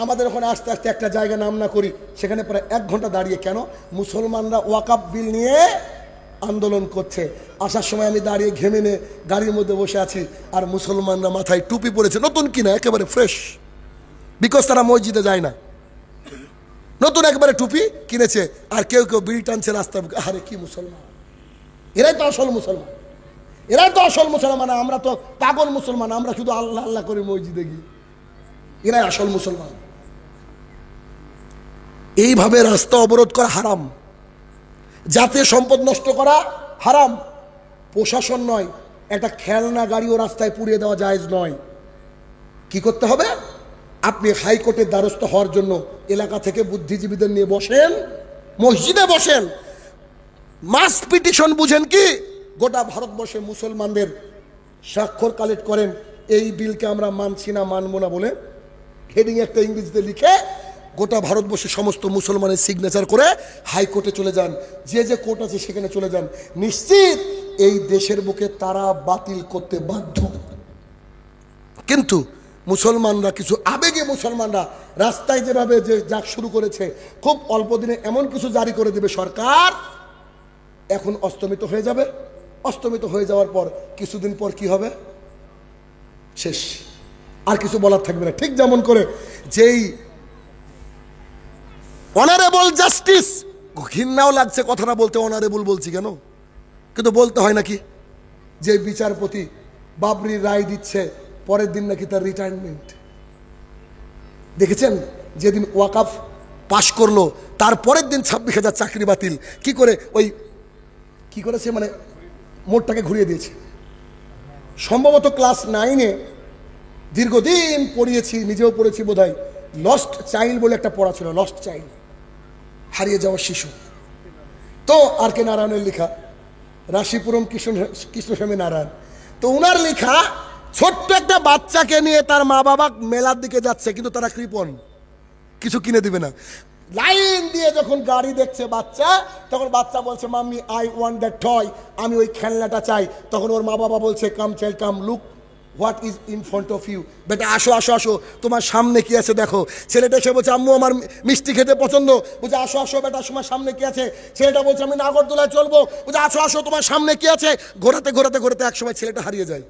আমাদের ওখানে আস্তে আস্তে একটা জায়গা নাম না করি, সেখানে প্রায় 1 ঘন্টা দাঁড়িয়ে, কেন? মুসলমানরা ওয়াকফ বিল নিয়ে আন্দোলন করছে। আসার সময় আমি দাঁড়িয়ে ঘেমে নিয়ে গাড়ির মধ্যে বসে আছি, আর মুসলমানরা মাথায় টুপি পরেছে, নতুন কিনা একেবারে ফ্রেশ, বিকজ তারা মসজিদে যায় না, নতুন একবারে টুপি কিনেছে, আর কেউ কেউ বিড়ি টানছে রাস্তার বুকে। আরে কি মুসলমান, এরাই তো আসল মুসলমান, এরাই তো আসল মুসলমান। আমরা তো পাগল মুসলমান, আমরা শুধু আল্লাহ আল্লাহ করে মসজিদে গিয়ে, এরাই আসল মুসলমান। এইভাবে রাস্তা অবরোধ করা হারাম, জাতীয় সম্পদ নষ্ট করা হারাম। প্রশাসন নয়, একটা খেলনা গাড়িও রাস্তায় পুড়িয়ে দেওয়া জায়েজ নয়। কি করতে হবে? আপনি হাইকোর্টের দ্বারস্থ হওয়ার জন্য এলাকা থেকে বুদ্ধিজীবীদের নিয়ে বসেন, মসজিদে বসেন, মাস পিটিশন বুঝেন কি, গোটা ভারতবর্ষে মুসলমানদের স্বাক্ষর কালেক্ট করেন, এই বিলকে আমরা মানছি না, মানবো না বলে হেডিং একটা ইংরেজিতে লিখে গোটা ভারতবর্ষে সমস্ত মুসলমানের সিগনেচার করে হাইকোর্টে চলে যান, যে যে কোর্ট আছে সেখানে চলে যান। নিশ্চিত এই দেশের বুকে তারা বাতিল করতে বাধ্য। কিন্তু মুসলমানরা, কিছু আবেগে মুসলমানরা রাস্তায় যেভাবে যে যাক শুরু করেছে, খুব অল্প দিনে এমন কিছু জারি করে দেবে সরকার, এখন অস্তমিত হয়ে যাবে। অস্তমিত হয়ে যাওয়ার পর কিছুদিন পর কি হবে? শেষ, আর কিছু বলার থাকবে না। ঠিক যেমন করে যেই অনারেবল জাস্টিস, ঘৃণাও লাগছে কথাটা বলতে, অনারেবল বলছি কেন, কিন্তু বলতে হয় নাকি, যে বিচারপতি বাবরির রায় দিচ্ছে, পরের দিন নাকি তার রিটায়ারমেন্ট। দেখেছেন, যেদিন ওয়াকফ পাশ করলো তার পরের দিন 26,000 চাকরি বাতিল। কি করে? ওই কি করেছে, মানে মোড়টাকে ঘুরিয়ে দিয়েছে। সম্ভবত ক্লাস 9-এ দীর্ঘদিন পড়িয়েছি, নিজেও পড়েছি বোধহয়, লস্ট চাইল্ড বলে একটা পড়া ছিল, লস্ট চাইল্ড, হারিয়ে যাওয়া শিশু। তো আর কে নারায়ণের লেখা, রাশিপুরম কৃষ্ণস্বামী নারায়ণ, তো উনার লেখা, ছোট্ট একটা বাচ্চাকে নিয়ে তার মা বাবা মেলার দিকে যাচ্ছে, কিন্তু তারা কৃপণ, কিছু কিনে দিবে না। লাইন দিয়ে যখন গাড়ি দেখছে বাচ্চা, তখন বাচ্চা বলছে mummy I want that toy, আমি ওই খেলনাটা চাই। তখন ওর মা বাবা বলছে come child come, look what is in front of you, বেটা আসো আসো আসো, তোমার সামনে কি আছে দেখো। ছেলেটা এসে বলছে আম্মু আমার মিষ্টি খেতে পছন্দ, বলছে আসো আসো বেটা তোমার সামনে কি আছে। ছেলেটা বলছে আমি নাগরদোলায় চলবো, বলছে আসো আসো তোমার সামনে কি আছে। ঘোরাতে ঘোরাতে ঘোরাতে একসময় ছেলেটা হারিয়ে যায়।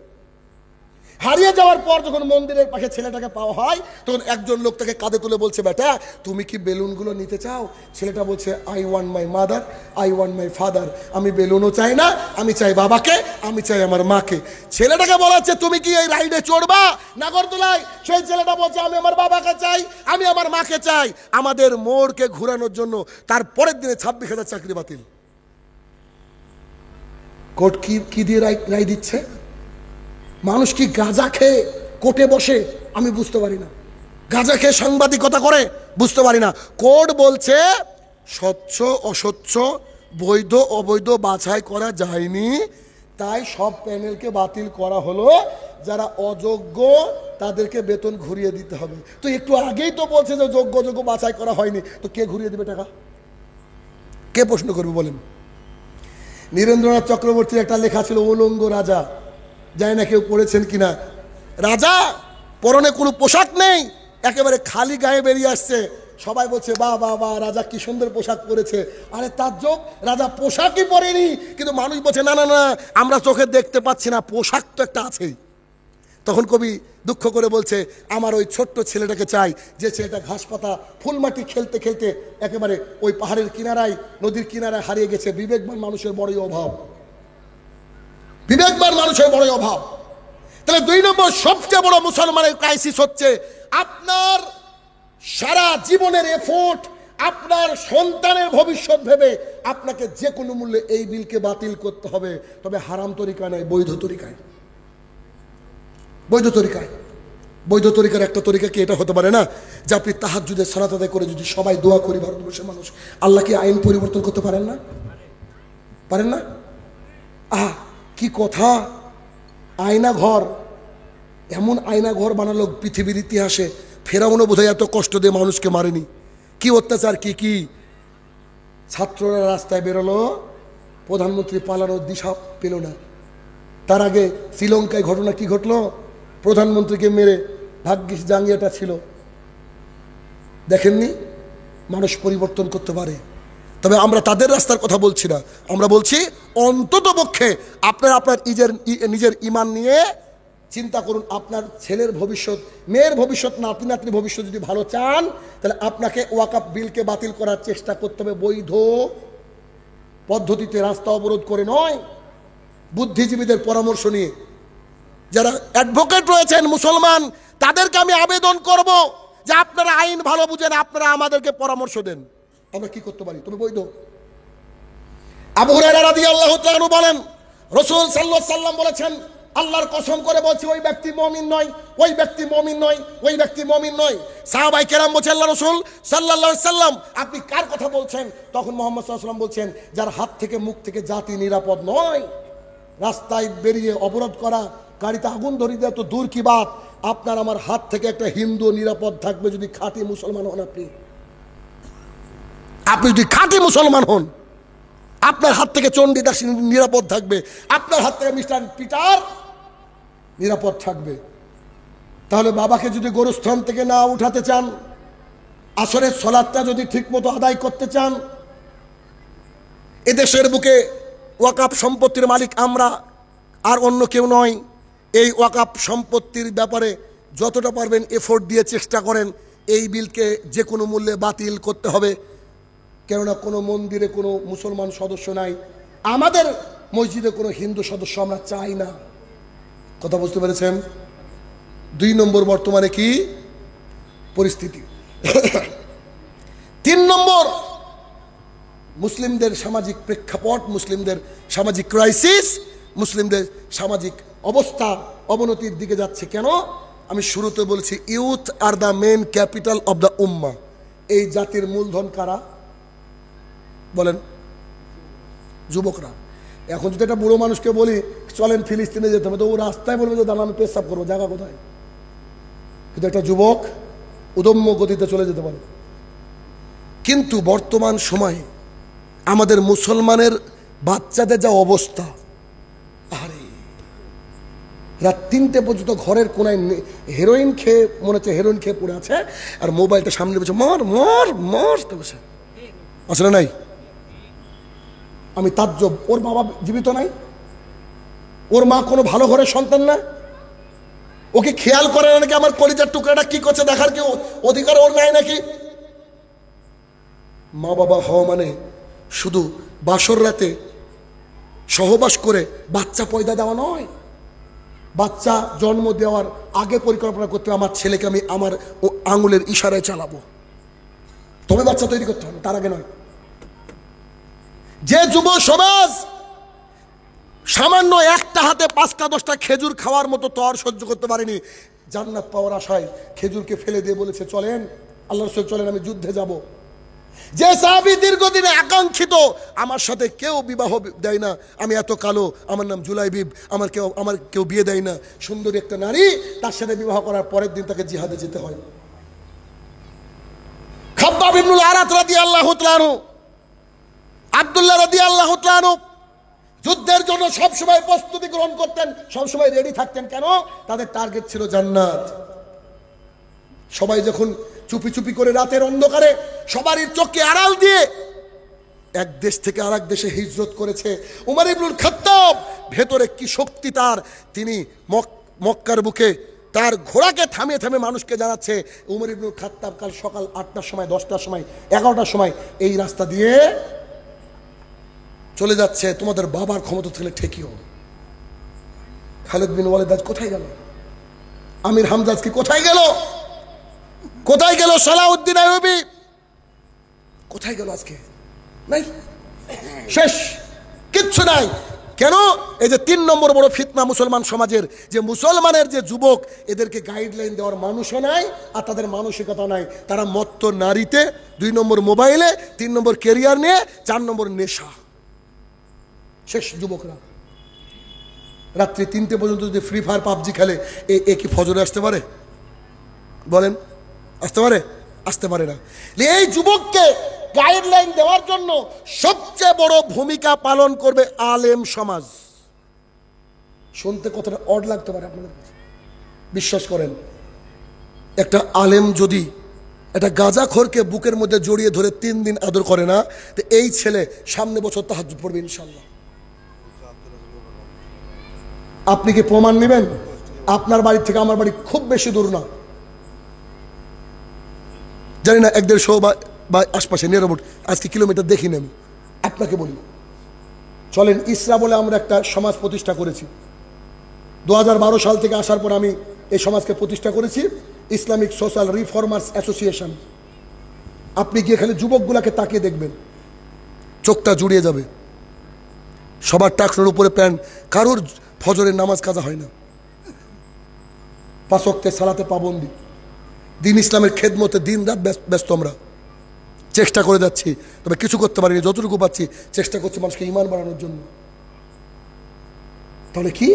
হারিয়ে যাওয়ার পর যখন মন্দিরের পাশে ছেলেটাকে পাওয়া হয়, তখন একজন লোক তাকে কাঁধে তুলে বলছে বেটা তুমি কি বেলুনগুলো নিতে চাও? ছেলেটা বলছে I want my mother, I want my father, আমি বেলুনও চাই না, আমি চাই বাবাকে, আমি চাই আমার মাকে। ছেলেটাকে বলা হচ্ছে তুমি কি এই রাইডে চড়বা নাগরদোলায়? সেই ছেলেটা বলছে আমি আমার বাবাকে চাই, আমি আমার মাকে চাই। আমাদের মোড়কে ঘুরানোর জন্য তার পরের দিনে 26,000 চাকরি বাতিল। কোর্ট কি দিয়ে রায় দিচ্ছে? মানুষ কি গাঁজা খেয়ে কোর্টে বসে? আমি বুঝতে পারি না। গাঁজা খেয়ে সাংবাদিকতা করে? বুঝতে পারি না। কোর্ট বলছে স্বচ্ছ অস্বচ্ছ, বৈধ অবৈধ বাছাই করা যায়নি, তাই সব প্যানেলকে বাতিল করা হলো, যারা অযোগ্য তাদেরকে বেতন ঘুরিয়ে দিতে হবে। তো একটু আগেই তো বলছে যে যোগ্য যোগ্য বাছাই করা হয়নি, তো কে ঘুরিয়ে দেবে টাকা? কে প্রশ্ন করবে বলেন? নীরেন্দ্রনাথ চক্রবর্তীর একটা লেখা ছিল উলঙ্গ রাজা, জানি না কেউ পড়েছেন কিনা। রাজা, পরনে কোনো পোশাক নেই, একেবারে খালি গায়ে বেরিয়ে আসছে। সবাই বলছে বাহ বাহ বাহ, রাজা কি সুন্দর পোশাক পরেছে। আরে তাজ্জব, রাজা পোশাকই পরেনি, কিন্তু মানুষ বলছে না না না, আমরা চোখে দেখতে পাচ্ছি না, পোশাক তো একটা আছেই। তখন কবি দুঃখ করে বলছে, আমার ওই ছোট্ট ছেলেটাকে চাই, যে ছেলেটা ঘাস পাতা ফুলমাটি খেলতে খেলতে একেবারে ওই পাহাড়ের কিনারায়, নদীর কিনারায় হারিয়ে গেছে। বিবেকবান মানুষের বড়ই অভাব, বিবেকবান মানুষের বড়ই অভাব। তাহলে 2 নম্বর সবচেয়ে বড় মুসলমানের ক্রাইসিস হচ্ছে আপনার সারা জীবনের এফোর্ট, আপনার সন্তানের ভবিষ্যৎ ভেবে আপনাকে যে কোনো মূল্যে এই বিলকে বাতিল করতে হবে, তবে হারাম তরিকা নয়, বৈধ তরিকায়। বৈধ তরিকায়। বৈধ তরিকার একটা তরিকা কি এটা হতে পারে না যে আপনি তাহাজ্জুদের সালাত আদায় করে যদি সবাই দোয়া করি, ভারতবর্ষের মানুষ, আল্লাহ কি আইন পরিবর্তন করতে পারেন না? পারেন না? কি কথা! আয়না ঘর, এমন আয়না ঘর বানালো পৃথিবীর ইতিহাসে, ফেরাউনও বোধহয় এত কষ্ট দিয়ে মানুষকে মারেনি। কি অত্যাচার, কি কি! ছাত্ররা রাস্তায় বেরোলো, প্রধানমন্ত্রী পালানোর দিশা পেল না। তার আগে শ্রীলঙ্কায় ঘটনা কি ঘটলো, প্রধানমন্ত্রীকে মেরে, ভাগ্যিস জাঙ্গিয়াটা ছিল। দেখেননি? মানুষ পরিবর্তন করতে পারে, তবে আমরা তাদের রাস্তার কথা বলছি না। আমরা বলছি অন্তত পক্ষে আপনার নিজের ঈমান নিয়ে চিন্তা করুন। আপনার ছেলের ভবিষ্যৎ, মেয়ের ভবিষ্যৎ, নাতি নাতনির ভবিষ্যৎ যদি ভালো চান, তাহলে আপনাকে ওয়াকফ বিলকে বাতিল করার চেষ্টা করতে হবে বৈধ পদ্ধতিতে, রাস্তা অবরোধ করে নয়, বুদ্ধিজীবীদের পরামর্শ নিয়ে। যারা অ্যাডভোকেট রয়েছেন মুসলমান, তাদেরকে আমি আবেদন করব যে আপনারা আইন ভালো বুঝেন, আপনারা আমাদেরকে পরামর্শ দেন, আমরা কি করতে পারি, তবে বৈধ। আবু হুরায়রা রাদিয়াল্লাহু তাআলা আনহু বলেন, রাসূল সাল্লাল্লাহু আলাইহি সাল্লাম বলেছেন, আল্লাহর কসম করে বলছি, ওই ব্যক্তি মুমিন নয়, ওই ব্যক্তি মুমিন নয়, ওই ব্যক্তি মুমিন নয়। সাহাবায়ে কেরাম বলছেন, আল্লাহ রাসূল সাল্লাল্লাহু আলাইহি সাল্লাম আপনি কার কথা বলছেন? তখন মুহাম্মদ সাল্লাল্লাহু আলাইহি সাল্লাম বলছেন, যার হাত থেকে মুখ থেকে জাতি নিরাপদ নয়। রাস্তায় বেরিয়ে অবরোধ করা, গাড়িতে আগুন ধরিয়ে দেওয়া তো দূর কি বাত, আপনার আমার হাত থেকে একটা হিন্দু নিরাপদ থাকবে যদি খাঁটি মুসলমান হন। আপনি যদি খাঁটি মুসলমান হন, আপনার হাত থেকে চণ্ডীদাস নিরাপদ থাকবে, আপনার হাত থেকে মিস্টার পিটার নিরাপদ থাকবে। তাহলে বাবাকে যদি গোরস্থান থেকে না উঠাতে চান, আসরের সালাতটা যদি ঠিকমতো আদায় করতে চান, এদেশের বুকে ওয়াকফ সম্পত্তির মালিক আমরা, আর অন্য কেউ নয়। এই ওয়াকফ সম্পত্তির ব্যাপারে যতটা পারবেন এফোর্ট দিয়ে চেষ্টা করেন, এই বিলকে যে কোনো মূল্যে বাতিল করতে হবে। কেননা কোনো মন্দিরে কোনো মুসলমান সদস্য নাই, আমাদের মসজিদে কোনো হিন্দু সদস্য আমরা চাই না। কথা বুঝতে পেরেছেন? 2 নম্বর বর্তমানে কি পরিস্থিতি। 3 নম্বর, মুসলিমদের সামাজিক প্রেক্ষাপট, মুসলিমদের সামাজিক ক্রাইসিস, মুসলিমদের সামাজিক অবস্থা অবনতির দিকে যাচ্ছে। কেন? আমি শুরুতে বলেছি, youth are the main capital of the উম্মাহ। এই জাতির মূলধন কারা বলেন? যুবকরা। এখন যদি একটা বুড়ো মানুষকে বলি চলেন ফিলিস্তিনে যেতে হবে, তো ও রাস্তায় বলবে যে দাঁড়া আমি পেশাব করবো, জায়গা কোথায়? কিন্তু একটা যুবক উদম্য গতিতে চলে যেতে পারে। কিন্তু বর্তমান সময়ে আমাদের মুসলমানের বাচ্চাদের যা অবস্থা, আরে রাত 3টে পর্যন্ত ঘরের কোনায় হেরোইন খেয়ে, মনে হচ্ছে হেরোইন খেয়ে পড়ে আছে, আর মোবাইলটা সামনে বসে মর মর মর বসে আসলে নাই। আমি তাজ্জব, ওর বাবা জীবিত নাই, ওর মা কোনো ভালো ঘরের সন্তান না, ওকে খেয়াল করে না নাকি আমার কলিজার টুকরাটা কি করছে দেখার কি অধিকার ওর নাই নাকি? মা বাবা হওয়া মানে শুধু বাসর রাতে সহবাস করে বাচ্চা পয়দা দেওয়া নয়। বাচ্চা জন্ম দেওয়ার আগে পরিকল্পনা করতে হবে, আমার ছেলেকে আমি আমার আঙুলের ইশারায় চালাবো, তবে বাচ্চা তৈরি করতে হবে, তার আগে নয়। যে যুব সমাজ সামান্য একটা হাতে 5টা 10টা খেজুর খাওয়ার মতো তর সহ্য করতে পারেনি, জান্নাত পাওয়ার আশায় খেজুরকে ফেলে দিয়ে বলেছে চলেন আল্লাহ রাসূল চলেন আমি যুদ্ধে যাব। যে সাহাবী দীর্ঘদিনে আকাঙ্ক্ষিত, আমার সাথে কেউ বিবাহ দেয় না, আমি এত কালো, আমার নাম জুলাইবিব, আমার কেউ বিয়ে দেয় না, সুন্দরী একটা নারী, তার সাথে বিবাহ করার পরের দিন তাকে জিহাদে যেতে হয়। খাব্বাব ইবনুল আরাত রাদিয়াল্লাহু তাআলা আনহু, আব্দুল্লাহ রাদিয়াল্লাহু তাআলা আনহু যুদ্ধের জন্য সবসময় প্রস্তুতি গ্রহণ করতেন, সবসময় রেডি থাকতেন। কেন? তাদের টার্গেট ছিল জান্নাত। সবাই যখন চুপি চুপি করে রাতের অন্ধকারে সবারই চোখে আড়াল দিয়ে এক দেশ থেকে আরেক দেশে হিজরত করেছে উমর ইবনুল খাত্তাব, ভেতরে কি শক্তি তার, তিনি মক্কার বুকে তার ঘোড়াকে থামিয়ে থামিয়ে মানুষকে জানাচ্ছে, উমর ইবনুল খাত্তাব কাল সকাল 8টার সময়, 10টার সময়, 11টার সময় এই রাস্তা দিয়ে চলে যাচ্ছে, তোমাদের বাবার ক্ষমতা থাকলে ঠেকিও। খালিদ বিন ওয়ালিদ আজ কোথায় গেল? আমির হামজাজ কি কোথায় গেল? কোথায় গেল সালাউদ্দিন আইয়ুবী? কোথায় গেল আজকে? নাই, শেষ, কিচ্ছু নাই। কেন? এই যে 3 নম্বর বড় ফিতনা মুসলমান সমাজের, যে মুসলমানের যে যুবক, এদেরকে গাইডলাইন দেওয়ার মানুষও নাই আর তাদের মানসিকতা নাই। তারা মত্ত নারীতে, 2 নম্বর মোবাইলে, 3 নম্বর কেরিয়ার নিয়ে, 4 নম্বর নেশা। শেষ যুবকরা। রাত্রি 3টে পর্যন্ত যদি ফ্রি ফায়ার পাবজি খেলে, এ কি ফজরে আসতে পারে? বলেন, আসতে পারে? আসতে পারে না। এই যুবককে গাইডলাইন দেওয়ার জন্য সবচেয়ে বড় ভূমিকা পালন করবে আলেম সমাজ। শুনতে কতটা অড লাগতে পারে আপনাদের কাছে, বিশ্বাস করেন, একটা আলেম যদি একটা গাঁজাখোরকে বুকের মধ্যে জড়িয়ে ধরে 3 দিন আদর করে না, তো এই ছেলে সামনে বছর তাহাজ্জুদ পড়বে ইনশাআল্লাহ। আপনি কি প্রমাণ নেবেন? আপনার বাড়ি থেকে আমার বাড়ি খুব বেশি দূর না, জানি না 1-150 বা আশপাশে নিরাপদ, আজকে কিলোমিটার দেখিনি আমি। আপনাকে বলি, চলেন ইসরা বলে আমরা একটা সমাজ প্রতিষ্ঠা করেছি। 2012 সাল থেকে আসার পর আমি এই সমাজকে প্রতিষ্ঠা করেছি, ইসলামিক সোশ্যাল রিফর্মার্স অ্যাসোসিয়েশন। আপনি গিয়ে খালি যুবকগুলাকে তাকিয়ে দেখবেন, চোখটা জুড়িয়ে যাবে। সবার টাকনোর উপরে প্যান্ট, কারোর ফজরের নামাজ কাজা হয় না, 5 ওয়াক্তের সালাতে পাবন্দি, দিন ইসলামের খেদমতে দিন রাত ব্যস্ত। আমরা চেষ্টা করে যাচ্ছি, তবে কিছু করতে পারিনি। যতটুকু পাচ্ছি চেষ্টা করছি মানুষকে ঈমান বাড়ানোর জন্য। তাহলে কি